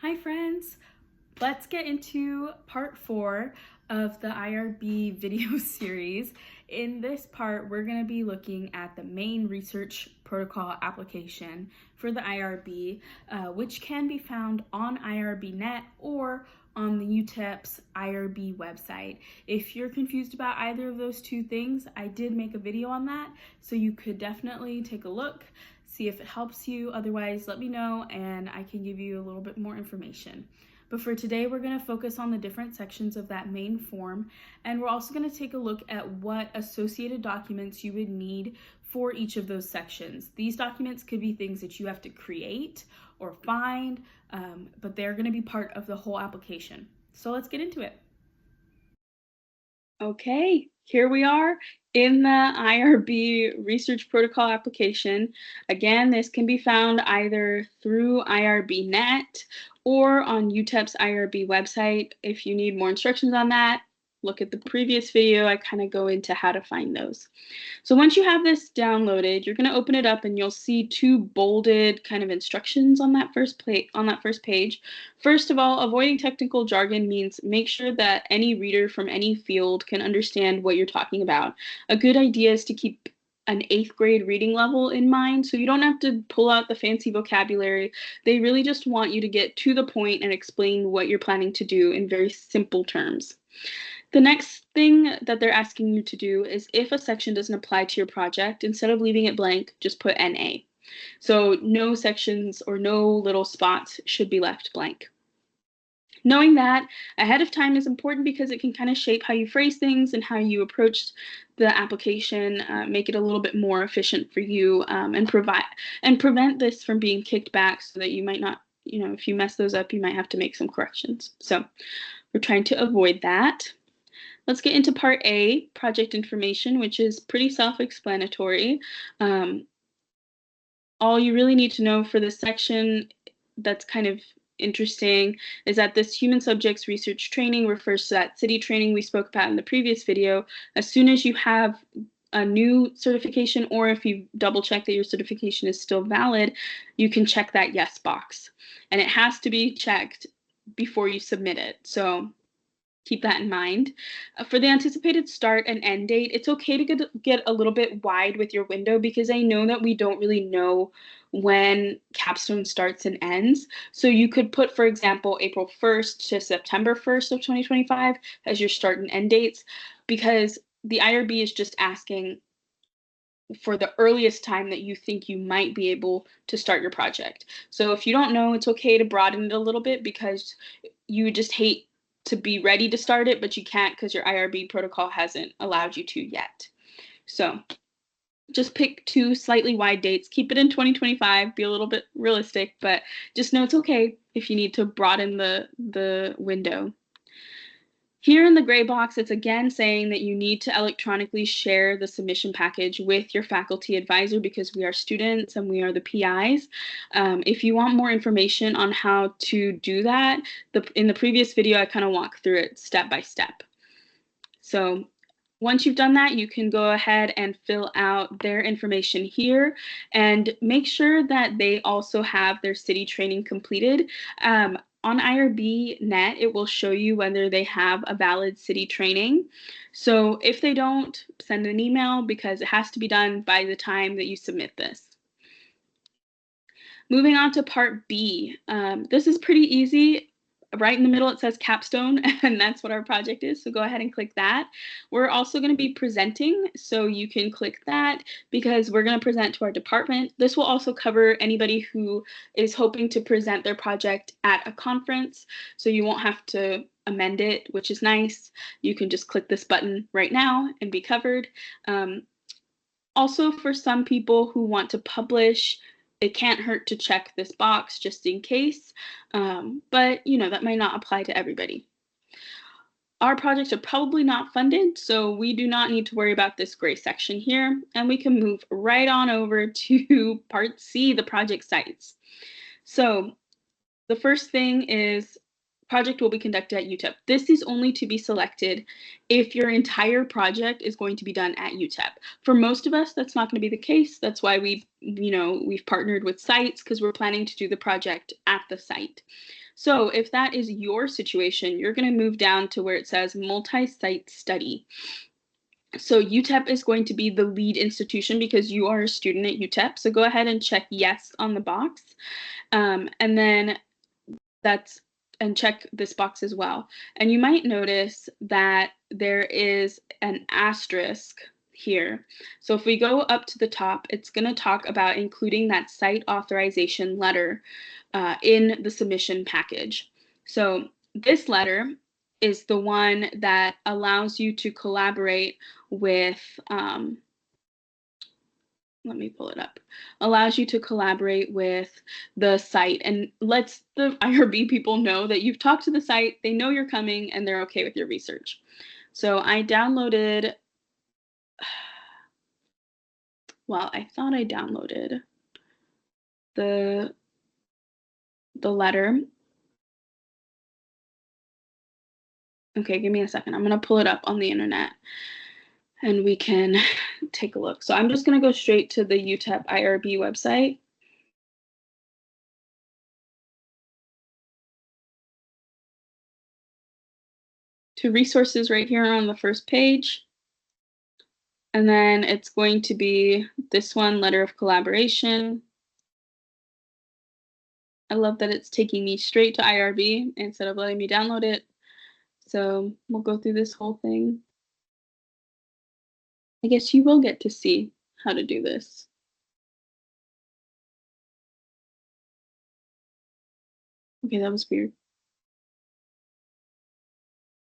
Hi friends, let's get into part 4 of the IRB video series. In this part, we're going to be looking at the main research protocol application for the IRB, which can be found on IRB.net or on the UTEP's IRB website. If you're confused about either of those two things, I did make a video on that, so you could definitely take a look, see if it helps you. Otherwise, let me know and I can give you a little bit more information. But for today, we're going to focus on the different sections of that main form, and we're also going to take a look at what associated documents you would need for each of those sections. These documents could be things that you have to create or find, but they're going to be part of the whole application. So let's get into it. Okay, here we are in the IRB research protocol application. Again, this can be found either through IRB.net or on UTEP's IRB website. If you need more instructions on that, look at the previous video. I kind of go into how to find those. So once you have this downloaded, you're going to open it up and you'll see two bolded kind of instructions on that first page. First of all, avoiding technical jargon means make sure that any reader from any field can understand what you're talking about. A good idea is to keep an 8th grade reading level in mind, so you don't have to pull out the fancy vocabulary. They really just want you to get to the point and explain what you're planning to do in very simple terms. The next thing that they're asking you to do is if a section doesn't apply to your project, instead of leaving it blank, just put NA. So no sections or no little spots should be left blank. Knowing that ahead of time is important because it can kind of shape how you phrase things and how you approach the application, make it a little bit more efficient for you, and prevent this from being kicked back so that you might not, if you mess those up, you might have to make some corrections. So we're trying to avoid that. Let's get into part A, project information, which is pretty self-explanatory. All you really need to know for this section that's kind of interesting is that this human subjects research training refers to that city training we spoke about in the previous video. As soon as you have a new certification, or if you double check that your certification is still valid, you can check that yes box. And it has to be checked before you submit it. So keep that in mind. For the anticipated start and end date, it's okay to get a little bit wide with your window because I know that we don't really know when capstone starts and ends. So you could put, for example, April 1st to September 1st of 2025 as your start and end dates, because the IRB is just asking for the earliest time that you think you might be able to start your project. So if you don't know, it's okay to broaden it a little bit because you just hate to be ready to start it, but you can't because your IRB protocol hasn't allowed you to yet. So just pick two slightly wide dates. Keep it in 2025, be a little bit realistic, but just know it's okay if you need to broaden the window. Here in the gray box, it's again saying that you need to electronically share the submission package with your faculty advisor because we are students and we are the PIs. If you want more information on how to do that, in the previous video, I kind of walk through it step by step. So once you've done that, you can go ahead and fill out their information here and make sure that they also have their city training completed. On IRB.net, it will show you whether they have a valid city training. So if they don't, send an email because it has to be done by the time that you submit this. Moving on to part B. This is pretty easy. Right in the middle, it says capstone, and that's what our project is. So go ahead and click that. We're also going to be presenting, so you can click that because we're going to present to our department. This will also cover anybody who is hoping to present their project at a conference, so you won't have to amend it, which is nice. You can just click this button right now and be covered. Also, for some people who want to publish, it can't hurt to check this box just in case, but that might not apply to everybody. Our projects are probably not funded, so we do not need to worry about this gray section here, and we can move right on over to part C, the project sites. So the first thing is project will be conducted at UTEP. This is only to be selected if your entire project is going to be done at UTEP. For most of us, that's not going to be the case. That's why we've partnered with sites, because we're planning to do the project at the site. So if that is your situation, you're going to move down to where it says multi-site study. So UTEP is going to be the lead institution because you are a student at UTEP. So go ahead and check yes on the box. And then check this box as well. And you might notice that there is an asterisk here. So if we go up to the top, it's going to talk about including that site authorization letter in the submission package. So this letter is the one that allows you to collaborate with, let me pull it up, allows you to collaborate with the site and lets the IRB people know that you've talked to the site, they know you're coming, and they're okay with your research. So I downloaded, well, I thought I downloaded the letter. Okay, give me a second. I'm going to pull it up on the internet and we can take a look. So I'm just going to go straight to the UTEP IRB website. To resources right here on the first page. And then it's going to be this one, letter of collaboration. I love that it's taking me straight to IRB instead of letting me download it. So we'll go through this whole thing. I guess you will get to see how to do this. Okay, that was weird.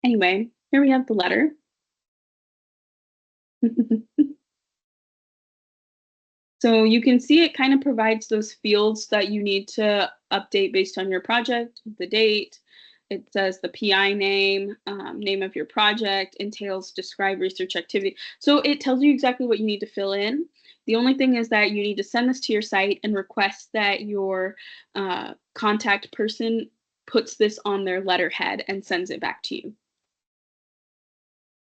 Anyway, here we have the letter. So you can see it kind of provides those fields that you need to update based on your project, the date. It says the PI name, name of your project, entails describe research activity. So it tells you exactly what you need to fill in. The only thing is that you need to send this to your site and request that your contact person puts this on their letterhead and sends it back to you.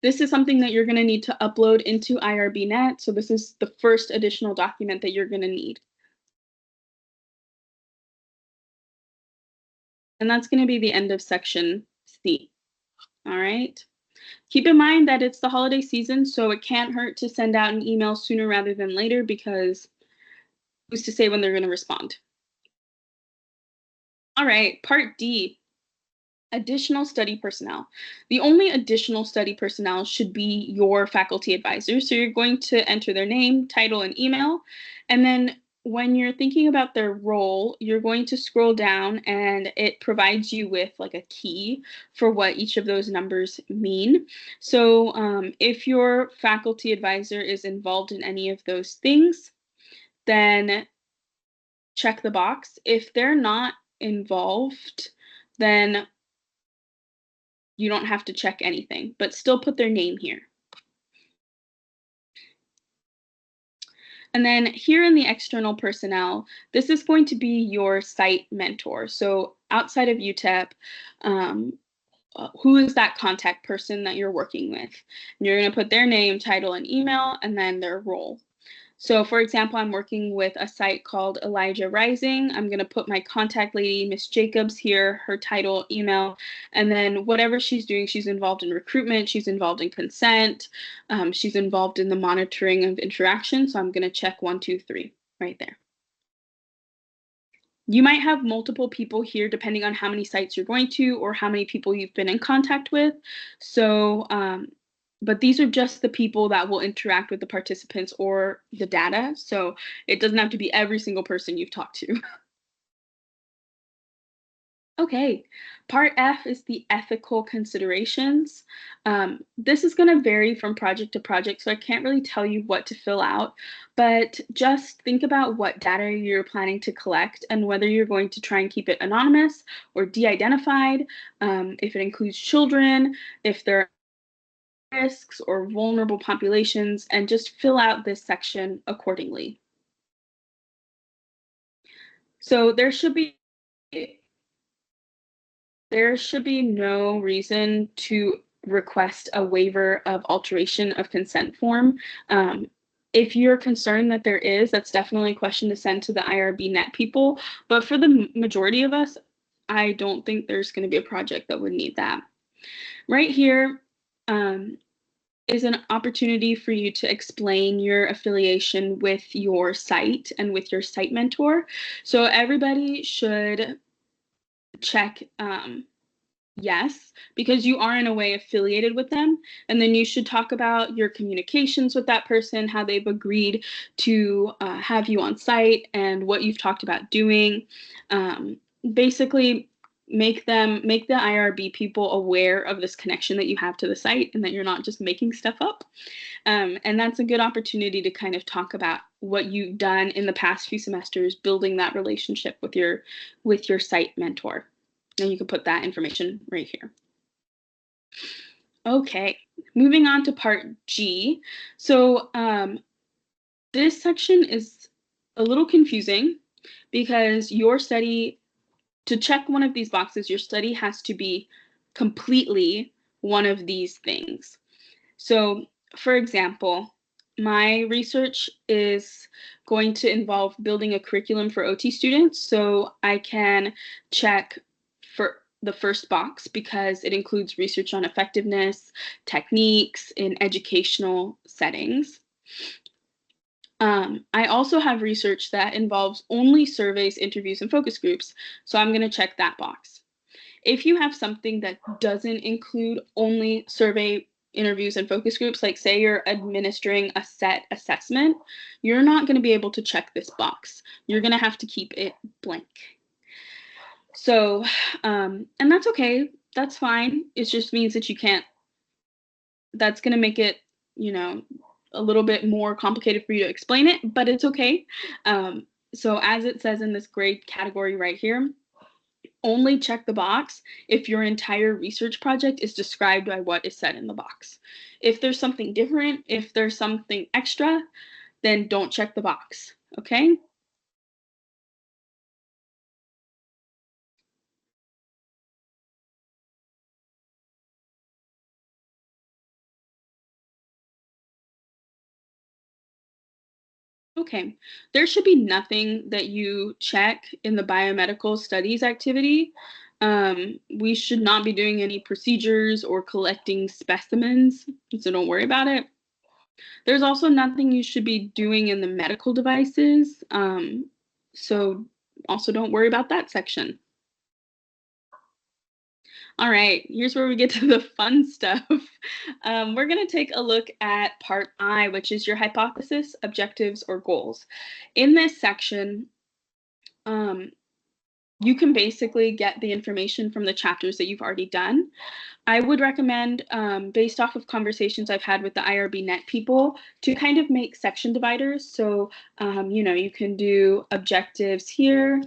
This is something that you're going to need to upload into IRBnet. So this is the first additional document that you're going to need. And that's going to be the end of section C. All right. Keep in mind that it's the holiday season, so it can't hurt to send out an email sooner rather than later, because who's to say when they're going to respond? All right, part D. Additional study personnel. The only additional study personnel should be your faculty advisor. So you're going to enter their name, title, and email. And then when you're thinking about their role, you're going to scroll down and it provides you with like a key for what each of those numbers mean. So if your faculty advisor is involved in any of those things, then check the box. If they're not involved, then you don't have to check anything, but still put their name here. And then here in the external personnel, this is going to be your site mentor. So outside of UTEP, who is that contact person that you're working with? And you're going to put their name, title, and email, and then their role. So for example, I'm working with a site called Elijah Rising. I'm going to put my contact lady, Miss Jacobs here, her title, email, and then whatever she's doing, she's involved in recruitment, she's involved in consent, she's involved in the monitoring of interaction. So I'm going to check 1, 2, 3 right there. You might have multiple people here depending on how many sites you're going to or how many people you've been in contact with. So but these are just the people that will interact with the participants or the data. So it doesn't have to be every single person you've talked to. Okay, part F is the ethical considerations. This is going to vary from project to project, so I can't really tell you what to fill out, but just think about what data you're planning to collect and whether you're going to try and keep it anonymous or de-identified, if it includes children, if there are risks or vulnerable populations, and just fill out this section accordingly. So there should be There should be no reason to request a waiver of alteration of consent form. If you're concerned that there is, that's definitely a question to send to the IRB net people. But for the majority of us, I don't think there's going to be a project that would need that. Right here is an opportunity for you to explain your affiliation with your site and with your site mentor. So everybody should check yes, because you are in a way affiliated with them. And then you should talk about your communications with that person, how they've agreed to have you on site, and what you've talked about doing. Basically, make the IRB people aware of this connection that you have to the site and that you're not just making stuff up. And that's a good opportunity to kind of talk about what you've done in the past few semesters, building that relationship with your site mentor. And you can put that information right here. Okay, moving on to part G. So this section is a little confusing because your study, to check one of these boxes, your study has to be completely one of these things. So, for example, my research is going to involve building a curriculum for OT students, so I can check for the first box because it includes research on effectiveness, techniques in educational settings. I also have research that involves only surveys, interviews, and focus groups, so I'm going to check that box. If you have something that doesn't include only survey, interviews, and focus groups, like say you're administering a set assessment, you're not going to be able to check this box. You're going to have to keep it blank. So, and that's okay. That's fine. It just means that you can't, that's going to make it, a little bit more complicated for you to explain it, but it's okay. So as it says in this grade category right here, only check the box if your entire research project is described by what is said in the box. If there's something different, if there's something extra, then don't check the box, okay? Okay, there should be nothing that you check in the biomedical studies activity. We should not be doing any procedures or collecting specimens, so don't worry about it. There's also nothing you should be doing in the medical devices, so also don't worry about that section. All right, here's where we get to the fun stuff. We're going to take a look at part I, which is your hypothesis, objectives, or goals. In this section, you can basically get the information from the chapters that you've already done. I would recommend, based off of conversations I've had with the IRB net people, to kind of make section dividers. So, you can do objectives here,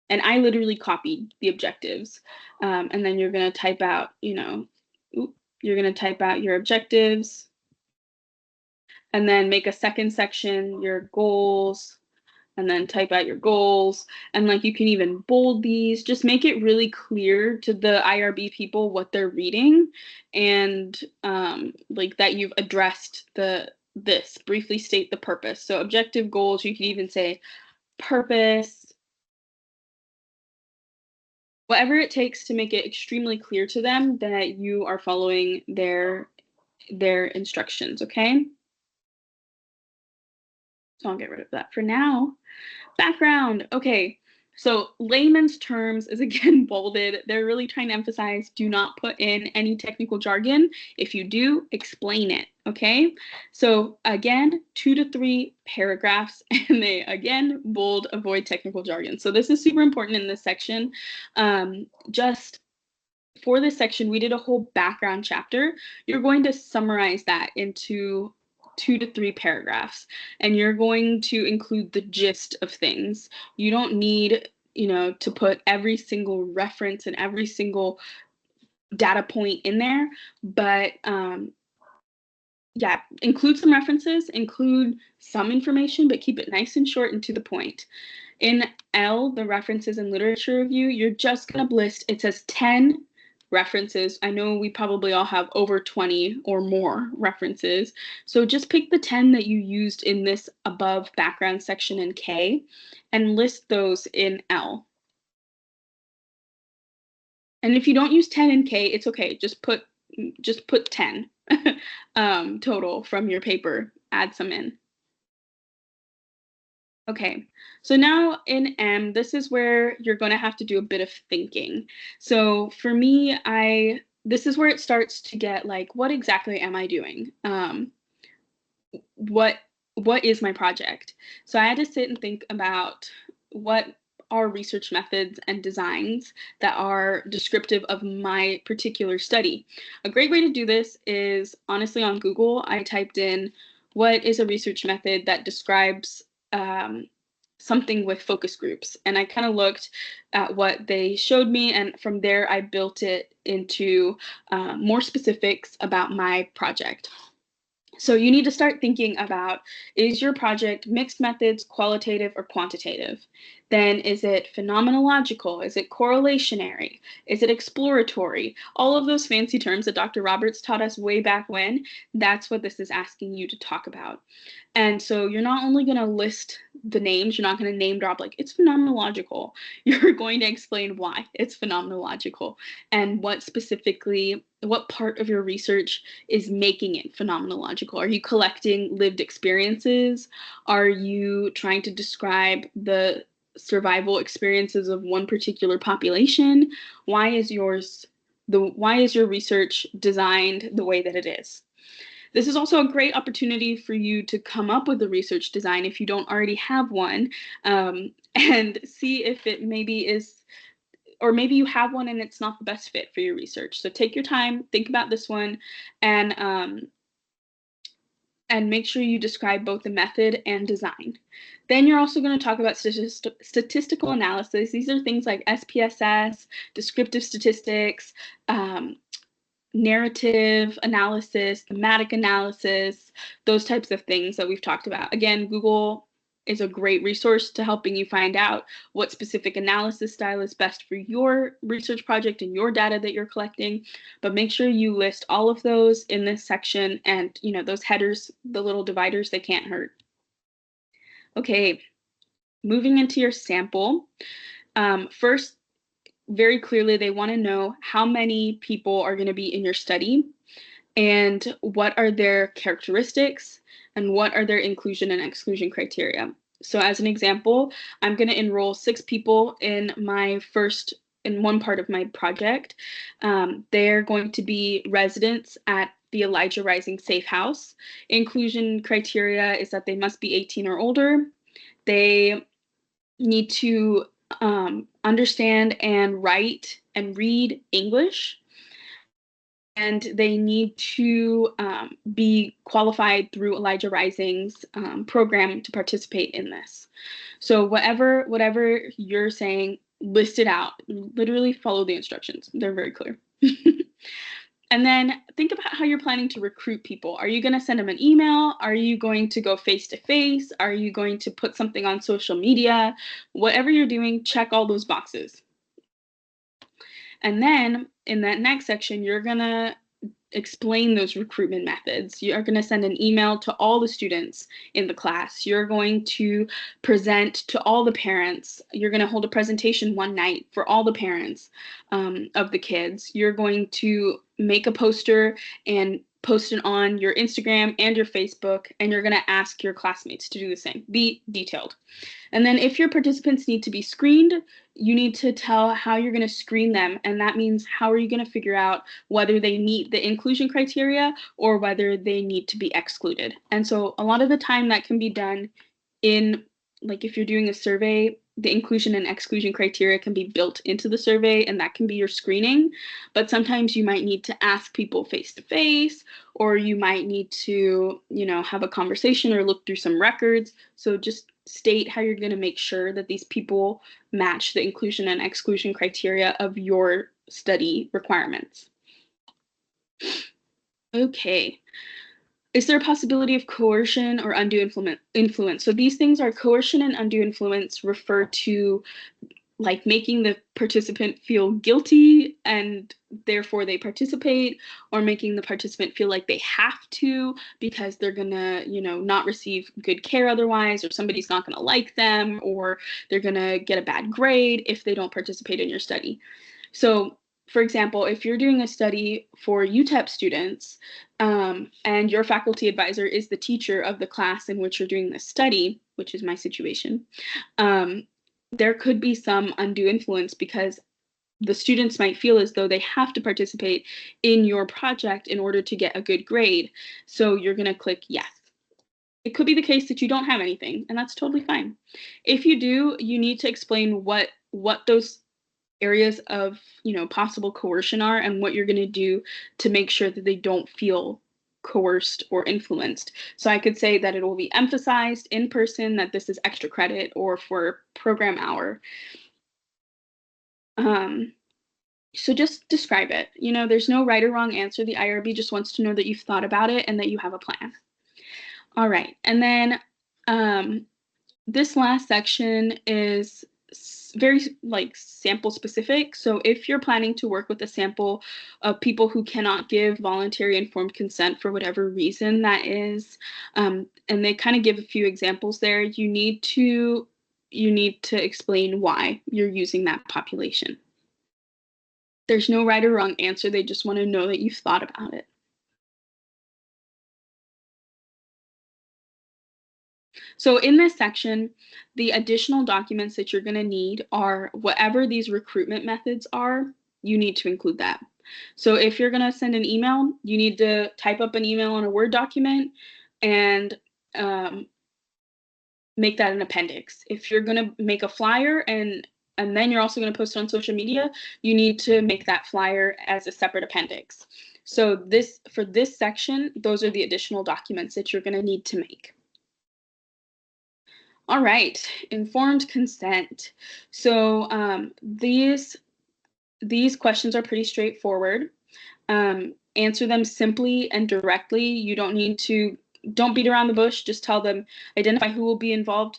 and I literally copied the objectives. And then you're going to type out, you're going to type out your objectives, and then make a second section, your goals, and then type out your goals. And like, you can even bold these, just make it really clear to the IRB people what they're reading, and like that you've addressed this, briefly state the purpose. So objective, goals, you could even say purpose, whatever it takes to make it extremely clear to them that you are following their instructions, okay? So I'll get rid of that for now. Background. Okay, so layman's terms is again bolded. They're really trying to emphasize, do not put in any technical jargon. If you do, explain it, okay? So again, 2 to 3 paragraphs, and they again bold, avoid technical jargon. So this is super important in this section. Just for this section, we did a whole background chapter. You're going to summarize that into 2 to 3 paragraphs, and you're going to include the gist of things. You don't need, to put every single reference and every single data point in there, but yeah, include some references, include some information, but keep it nice and short and to the point. In L, the references and literature review, you're just going to list, it says 10 references. I know we probably all have over 20 or more references. So just pick the 10 that you used in this above background section in K and list those in L. And if you don't use 10 in K, it's okay. Just put 10 total from your paper. Add some in. Okay, so now in M, this is where you're going to have to do a bit of thinking. So for me, this is where it starts to get like, what exactly am I doing? What is my project? So I had to sit and think about what are research methods and designs that are descriptive of my particular study. A great way to do this is honestly on Google. I typed in what is a research method that describes something with focus groups, and I kind of looked at what they showed me, and from there I built it into more specifics about my project. So you need to start thinking about, is your project mixed methods, qualitative, or quantitative? Then is it phenomenological? Is it correlationary? Is it exploratory? All of those fancy terms that Dr. Roberts taught us way back when, that's what this is asking you to talk about. And so you're not only going to list the names, you're not going to name drop like it's phenomenological. You're going to explain why it's phenomenological and what part of your research is making it phenomenological. Are you collecting lived experiences? Are you trying to describe the survival experiences of one particular population? Why is your research designed the way that it is? This is also a great opportunity for you to come up with a research design if you don't already have one, and see if it maybe is, or maybe you have one and it's not the best fit for your research. So take your time, think about this one, and make sure you describe both the method and design. Then you're also going to talk about statistical analysis. These are things like SPSS, descriptive statistics, narrative analysis, thematic analysis, those types of things that we've talked about. Again, Google is a great resource to helping you find out what specific analysis style is best for your research project and your data that you're collecting. But make sure you list all of those in this section, and those headers, the little dividers, they can't hurt. Okay, moving into your sample. First, very clearly, they want to know how many people are going to be in your study and what are their characteristics and what are their inclusion and exclusion criteria. So as an example, I'm going to enroll 6 people in one part of my project. They're going to be residents at the Elijah Rising Safe House. Inclusion criteria is that they must be 18 or older. They need to understand and write and read English, and they need to be qualified through Elijah Rising's program to participate in this. So whatever you're saying, list it out. Literally follow the instructions. They're very clear. And then think about how you're planning to recruit people. Are you going to send them an email? Are you going to go face-to-face? Are you going to put something on social media? Whatever you're doing, check all those boxes. And then in that next section, you're going to explain those recruitment methods. You are going to send an email to all the students in the class. You're going to present to all the parents. You're going to hold a presentation one night for all the parents of the kids. You're going to make a poster and post it on your Instagram and your Facebook, and you're going to ask your classmates to do the same. Be detailed. And then if your participants need to be screened, you need to tell how you're going to screen them. And that means how are you going to figure out whether they meet the inclusion criteria or whether they need to be excluded. And so a lot of the time that can be done in, like if you're doing a survey, the inclusion and exclusion criteria can be built into the survey, and that can be your screening. But sometimes you might need to ask people face to face, or you might need to, have a conversation or look through some records. So just state how you're going to make sure that these people match the inclusion and exclusion criteria of your study requirements. Okay. Is there a possibility of coercion or undue influence? So these things are coercion and undue influence refer to like making the participant feel guilty and therefore they participate, or making the participant feel like they have to because they're gonna, not receive good care otherwise, or somebody's not gonna like them, or they're gonna get a bad grade if they don't participate in your study. So, for example, if you're doing a study for UTEP students, and your faculty advisor is the teacher of the class in which you're doing this study, which is my situation, there could be some undue influence because the students might feel as though they have to participate in your project in order to get a good grade. So you're going to click yes. It could be the case that you don't have anything, and that's totally fine. If you do, you need to explain what those areas of, possible coercion are and what you're going to do to make sure that they don't feel coerced or influenced. So I could say that it will be emphasized in person that this is extra credit or for program hour. So just describe it. There's no right or wrong answer. The IRB just wants to know that you've thought about it and that you have a plan. All right. And then this last section is very like sample specific. So if you're planning to work with a sample of people who cannot give voluntary informed consent for whatever reason that is, and they kind of give a few examples there, you need to explain why you're using that population. There's no right or wrong answer. They just want to know that you've thought about it. So in this section, the additional documents that you're going to need are whatever these recruitment methods are, you need to include that. So if you're going to send an email, you need to type up an email on a Word document and make that an appendix. If you're going to make a flyer and then you're also going to post it on social media, you need to make that flyer as a separate appendix. So for this section, those are the additional documents that you're going to need to make. All right, informed consent. So these questions are pretty straightforward. Answer them simply and directly. You don't beat around the bush. Just tell them, identify who will be involved.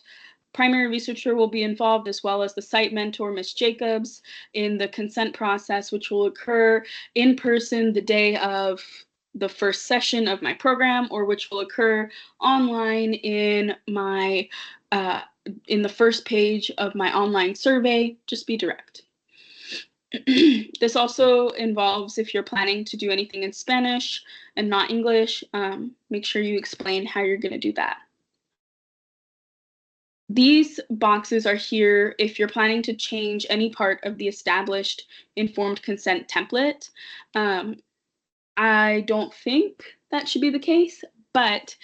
Primary researcher will be involved, as well as the site mentor, Ms. Jacobs, in the consent process, which will occur in person the day of the first session of my program, or which will occur online in the first page of my online survey. Just be direct. This also involves, if you're planning to do anything in Spanish and not English, make sure you explain how you're going to do that. These boxes are here if you're planning to change any part of the established informed consent template. I don't think that should be the case, but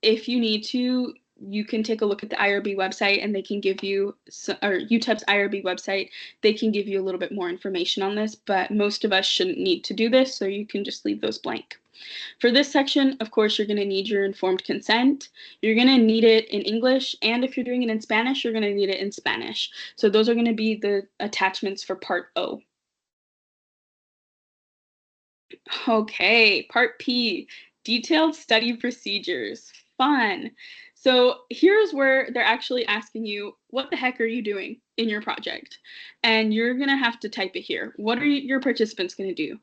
if you need to, you can take a look at the IRB website and they can give you, or UTEP's IRB website, they can give you a little bit more information on this, but most of us shouldn't need to do this, so you can just leave those blank. For this section, of course, you're going to need your informed consent. You're going to need it in English, and if you're doing it in Spanish, you're going to need it in Spanish. So those are going to be the attachments for Part O. Okay, Part P, detailed study procedures. Fun. So here's where they're actually asking you, what the heck are you doing in your project? And you're going to have to type it here. What are your participants going to do?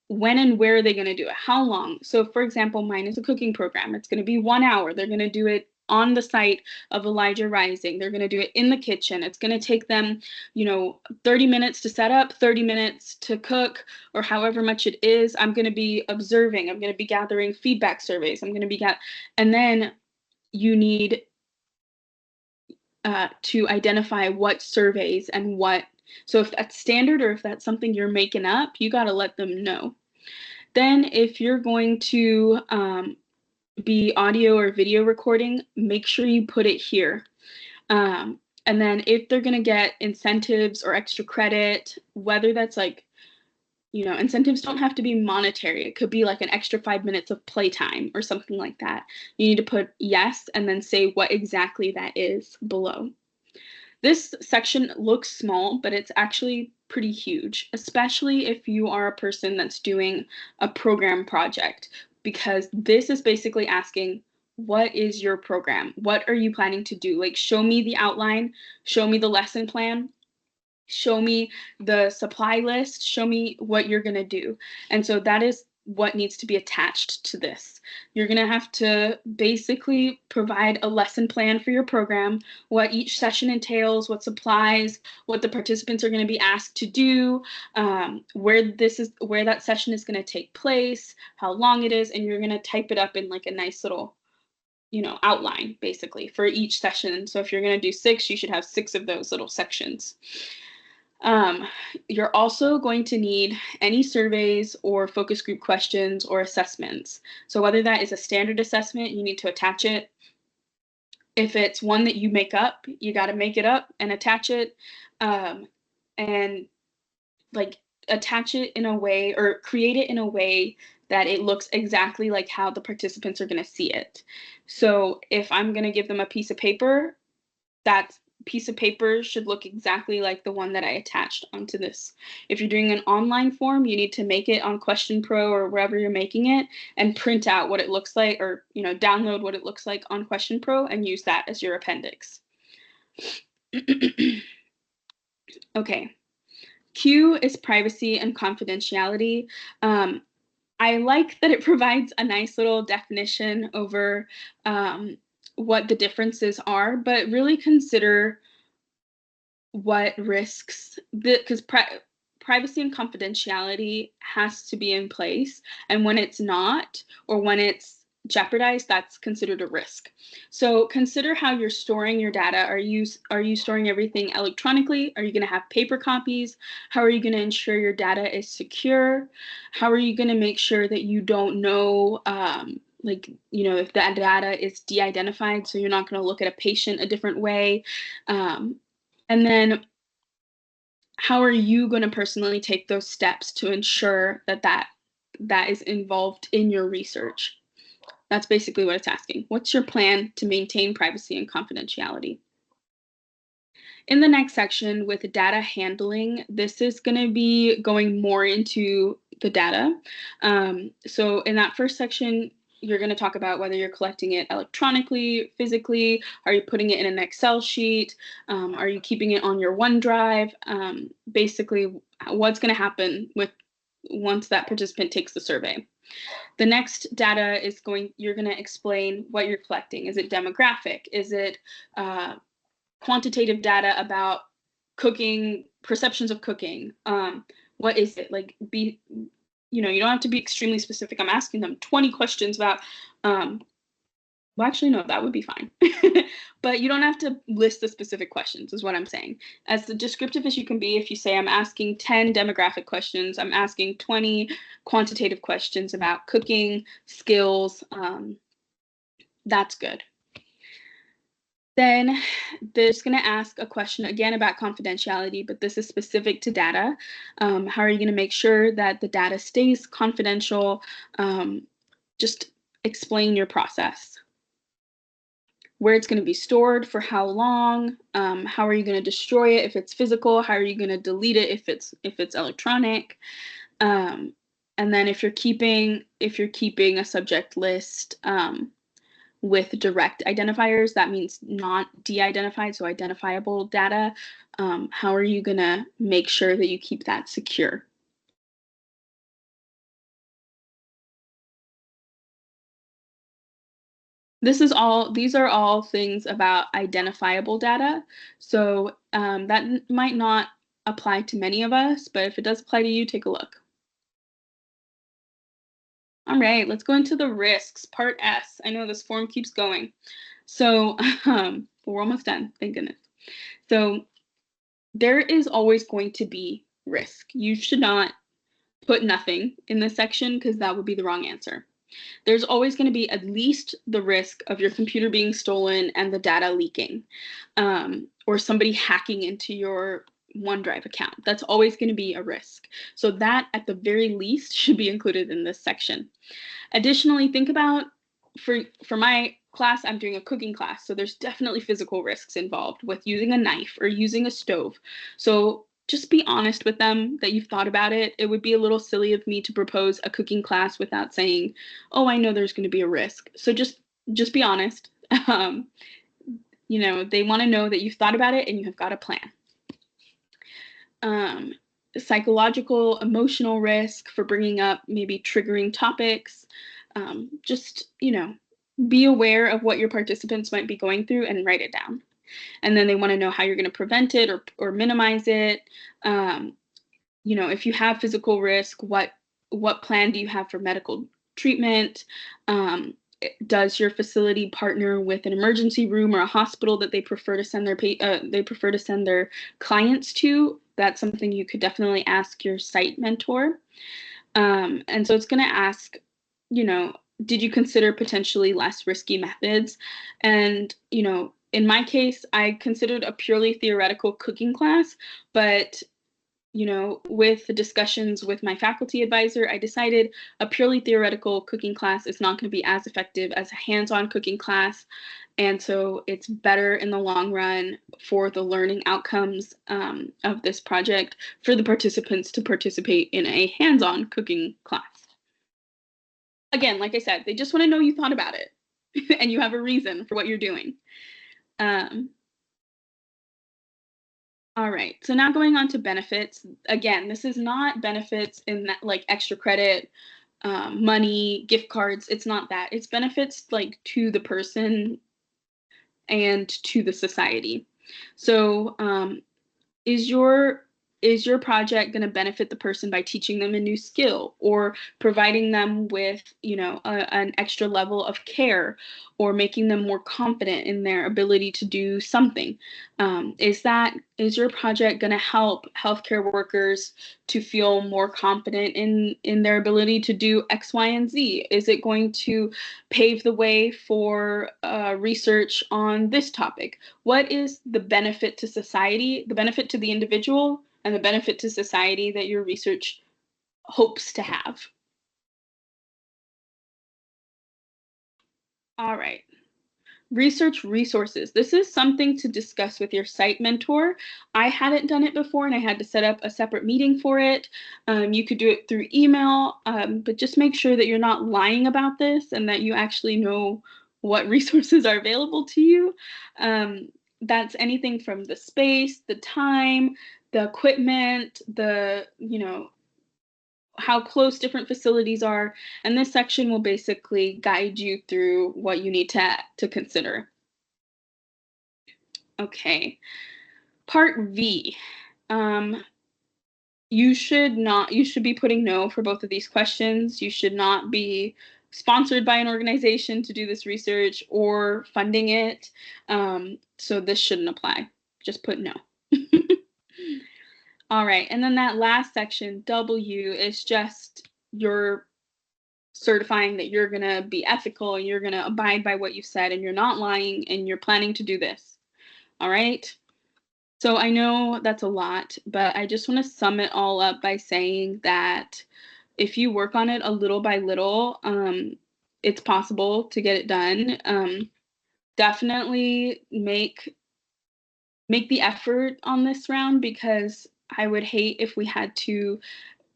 When and where are they going to do it? How long? So for example, mine is a cooking program. It's going to be 1 hour. They're going to do it on the site of Elijah Rising. They're going to do it in the kitchen. It's going to take them, 30 minutes to set up, 30 minutes to cook, or however much it is. I'm going to be observing. I'm going to be gathering feedback surveys. I'm going to be and then you need to identify what surveys and what. So if that's standard or if that's something you're making up, you got to let them know. Then if you're going to be audio or video recording, make sure you put it here. And then if they're going to get incentives or extra credit, whether that's like, incentives don't have to be monetary. It could be like an extra 5 minutes of playtime or something like that. You need to put yes and then say what exactly that is below. This section looks small, but it's actually pretty huge, especially if you are a person that's doing a program project. because this is basically asking, what is your program? What are you planning to do? Like, show me the outline, show me the lesson plan, show me the supply list, show me what you're going to do. And so that is what needs to be attached to this. You're going to have to basically provide a lesson plan for your program, what each session entails, what supplies, what the participants are going to be asked to do, where that session is going to take place, how long it is, and you're going to type it up in like a nice little outline basically for each session. So if you're going to do 6, you should have 6 of those little sections. You're also going to need any surveys or focus group questions or assessments. So whether that is a standard assessment, you need to attach it. If it's one that you make up, you got to make it up and attach it, and like attach it in a way or create it in a way that it looks exactly like how the participants are going to see it. So if I'm going to give them a piece of paper, that piece of paper should look exactly like the one that I attached onto this. If you're doing an online form, you need to make it on Question Pro or wherever you're making it and print out what it looks like, or download what it looks like on Question Pro and use that as your appendix. Okay. Q is privacy and confidentiality. I like that it provides a nice little definition over what the differences are, but really consider what risks, because privacy and confidentiality has to be in place, and when it's not, or when it's jeopardized, that's considered a risk. So consider how you're storing your data. Are you storing everything electronically? Are you going to have paper copies? How are you going to ensure your data is secure? How are you going to make sure that you don't know if that data is de-identified, so you're not going to look at a patient a different way? And then how are you going to personally take those steps to ensure that is involved in your research? That's basically what it's asking. What's your plan to maintain privacy and confidentiality? In the next section with data handling, this is going to be going more into the data. So in that first section, you're going to talk about whether you're collecting it electronically, physically, are you putting it in an Excel sheet, are you keeping it on your OneDrive, basically what's going to happen once that participant takes the survey. The next data is you're going to explain what you're collecting. Is it demographic? Is it quantitative data about cooking, perceptions of cooking? What is it? Like, you don't have to be extremely specific. I'm asking them 20 questions about, well, actually, no, that would be fine. But you don't have to list the specific questions, is what I'm saying. As descriptive as you can be, if you say I'm asking 10 demographic questions, I'm asking 20 quantitative questions about cooking, skills, that's good. Then there's going to ask a question again about confidentiality, but this is specific to data. How are you going to make sure that the data stays confidential? Just explain your process. Where it's going to be stored, for how long, how are you going to destroy it if it's physical, how are you going to delete it if it's electronic, and then if you're keeping a subject list with direct identifiers, that means not de-identified, so identifiable data, how are you going to make sure that you keep that secure? These are all things about identifiable data. So that might not apply to many of us, but if it does apply to you, take a look. All right, let's go into the risks, part S. I know this form keeps going. So we're almost done, thank goodness. So there is always going to be risk. You should not put nothing in this section because that would be the wrong answer. There's always going to be at least the risk of your computer being stolen and the data leaking, or somebody hacking into your OneDrive account. That's always going to be a risk. So that, at the very least, should be included in this section. Additionally, think about, for my class, I'm doing a cooking class, so there's definitely physical risks involved with using a knife or using a stove. So just be honest with them that you've thought about it. It would be a little silly of me to propose a cooking class without saying, "Oh, I know there's going to be a risk." So just be honest. Um, they want to know that you've thought about it and you have got a plan. Um, Psychological, emotional risk for bringing up maybe triggering topics. Just, be aware of what your participants might be going through and write it down. And then they want to know how you're going to prevent it or minimize it. If you have physical risk, what plan do you have for medical treatment? Does your facility partner with an emergency room or a hospital that they prefer to send their clients to? That's something you could definitely ask your site mentor. And so it's going to ask, did you consider potentially less risky methods? And, in my case, I considered a purely theoretical cooking class, but with the discussions with my faculty advisor, I decided a purely theoretical cooking class is not going to be as effective as a hands-on cooking class. And so it's better in the long run for the learning outcomes of this project for the participants to participate in a hands-on cooking class. Again, like I said, they just want to know you thought about it and you have a reason for what you're doing. All right, so now going on to benefits. Again, this is not benefits in that like extra credit, money, gift cards. It's not that. It's benefits like to the person and to the society. So is your project going to benefit the person by teaching them a new skill or providing them with an extra level of care or making them more confident in their ability to do something? Is your project going to help healthcare workers to feel more confident in their ability to do X, Y, and Z? Is it going to pave the way for research on this topic? What is the benefit to society, the benefit to the individual, and the benefit to society that your research hopes to have? All right. Research resources. This is something to discuss with your site mentor. I hadn't done it before and I had to set up a separate meeting for it. You could do it through email, but just make sure that you're not lying about this and that you actually know what resources are available to you. That's anything from the space, the time, the equipment, how close different facilities are, and this section will basically guide you through what you need to consider. Okay, part V. You should be putting no for both of these questions. You should not be sponsored by an organization to do this research or funding it. So this shouldn't apply. Just put no. All right, and then that last section, W, is just your certifying that you're going to be ethical and you're going to abide by what you said and you're not lying and you're planning to do this. All right. So I know that's a lot, but I just want to sum it all up by saying that if you work on it a little by little, it's possible to get it done. Definitely make the effort on this round because I would hate if we had to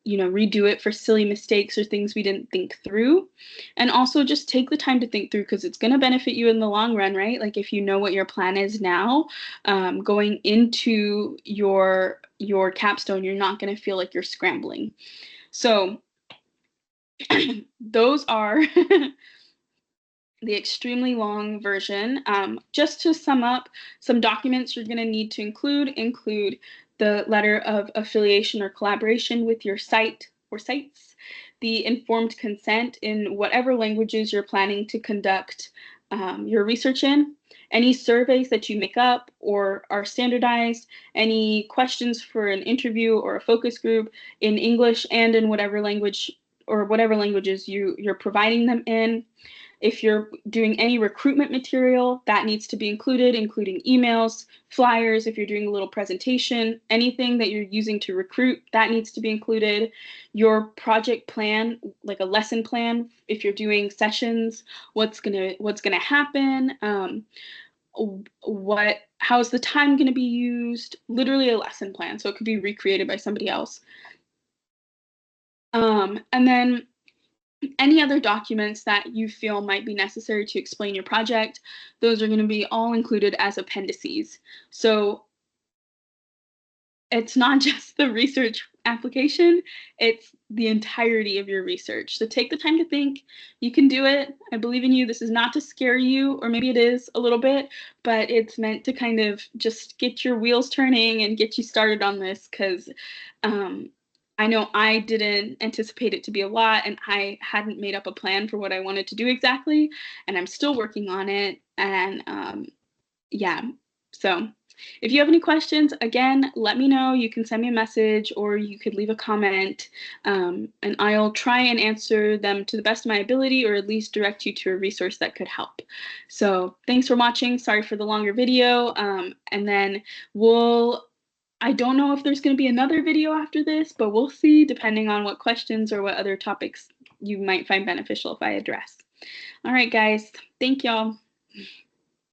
redo it for silly mistakes or things we didn't think through. And also just take the time to think through because it's going to benefit you in the long run, right? Like if you know what your plan is now, going into your capstone, you're not going to feel like you're scrambling. So those are the extremely long version. Just to sum up, some documents you're going to need to include the letter of affiliation or collaboration with your site or sites, the informed consent in whatever languages you're planning to conduct your research in, any surveys that you make up or are standardized, any questions for an interview or a focus group in English and in whatever language or whatever languages you're providing them in. If you're doing any recruitment material, that needs to be included, including emails, flyers, if you're doing a little presentation, anything that you're using to recruit, that needs to be included. Your project plan, like a lesson plan, if you're doing sessions, what's gonna happen, what how's the time going to be used, literally a lesson plan, so it could be recreated by somebody else. And then any other documents that you feel might be necessary to explain your project, those are going to be all included as appendices. So it's not just the research application, it's the entirety of your research. So take the time to think. You can do it. I believe in you. This is not to scare you, or maybe it is a little bit, but it's meant to kind of just get your wheels turning and get you started on this, because I know I didn't anticipate it to be a lot, and I hadn't made up a plan for what I wanted to do exactly, and I'm still working on it. And yeah, so if you have any questions, again, let me know. You can send me a message or you could leave a comment, and I'll try and answer them to the best of my ability, or at least direct you to a resource that could help. So thanks for watching. Sorry for the longer video. And then I don't know if there's going to be another video after this, but we'll see, depending on what questions or what other topics you might find beneficial if I address. All right, guys. Thank y'all.